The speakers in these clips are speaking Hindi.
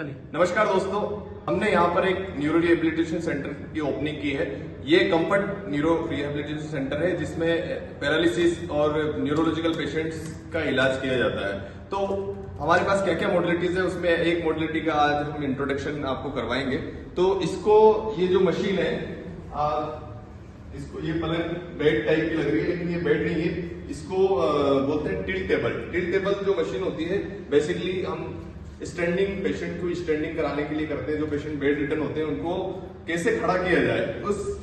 चलिए। नमस्कार दोस्तों, हमने यहाँ पर एक न्यूरो रिहेबिलिटेशन सेंटर की ओपनिंग की है। ये कंफर्ट न्यूरो रिहेबिलिटेशन सेंटर है जिसमें पैरालिसिस और न्यूरोलॉजिकल पेशेंट्स का इलाज किया जाता है। तो हमारे पास क्या क्या मॉडलिटीज है, उसमें एक मॉडलिटी का आज हम इंट्रोडक्शन आपको करवाएंगे। तो इसको ये जो मशीन है इसको ये पलंग बेड टाइप की लग रही है, लेकिन ये बेड नहीं है, इसको बोलते हैं टिल्ट टेबल। टिल्ट टेबल जो मशीन होती है बेसिकली हम स्टैंडिंग पेशेंट को स्टैंडिंग कराने के लिए करते हैं। जो पेशेंट बेड रिटर्न होते हैं उनको कैसे खड़ा किया जाए,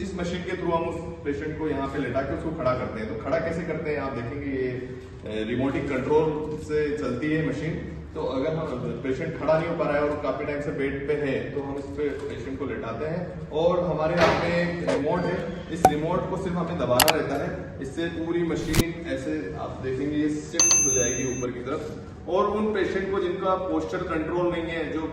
इस मशीन के थ्रू हम उस पेशेंट को यहाँ पे लेटा के उसको खड़ा करते हैं। तो खड़ा कैसे करते हैं आप देखेंगे, ये रिमोटिक कंट्रोल से चलती है मशीन। तो अगर हम पेशेंट खड़ा नहीं हो पा रहा है और काफी टाइम से बेड पे है तो हम इस पे पेशेंट को लेटाते हैं और हमारे हाथ में एक रिमोट है। इस रिमोट को सिर्फ हमें दबाना रहता है, इससे पूरी मशीन ऐसे आप देखेंगे ये शिफ्ट हो जाएगी ऊपर की तरफ। और उन पेशेंट को जिनका पोस्चर कंट्रोल नहीं है, जो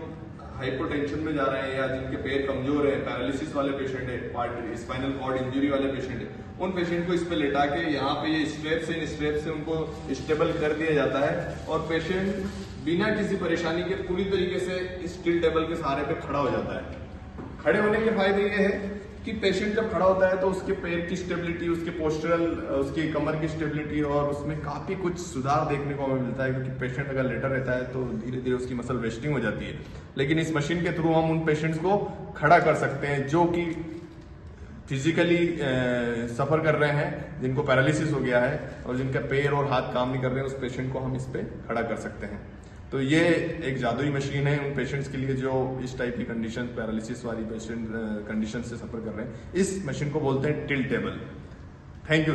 हाइपोटेंशन में जा रहे हैं या जिनके पैर कमजोर है, पैरालिसिस वाले पेशेंट है, स्पाइनल कॉर्ड इंजरी वाले पेशेंट है, उन पेशेंट को इस पे लेटा के यहाँ पे ये स्ट्रेप से उनको स्टेबल कर दिया जाता है और पेशेंट बिना किसी परेशानी के पूरी तरीके से इस टिल्ट टेबल के सहारे पे खड़ा हो जाता है। खड़े होने के फायदे ये है कि पेशेंट जब खड़ा होता है तो उसके पैर की स्टेबिलिटी, उसके पोस्चरल, उसकी कमर की स्टेबिलिटी और उसमें काफी कुछ सुधार देखने को हमें मिलता है। क्योंकि पेशेंट अगर लेटा रहता है तो धीरे धीरे उसकी मसल वेस्टिंग हो जाती है। लेकिन इस मशीन के थ्रू हम उन पेशेंट्स को खड़ा कर सकते हैं जो कि फिजिकली सफर कर रहे हैं, जिनको पैरालिसिस हो गया है और जिनका पैर और हाथ काम नहीं कर रहे हैं, उस पेशेंट को हम इस पे खड़ा कर सकते हैं। तो ये एक जादुई मशीन है उन पेशेंट्स के लिए जो इस टाइप की कंडीशन, पैरालिसिस वाली पेशेंट कंडीशन से सफर कर रहे हैं। इस मशीन को बोलते हैं टिल्ट टेबल। Thank you.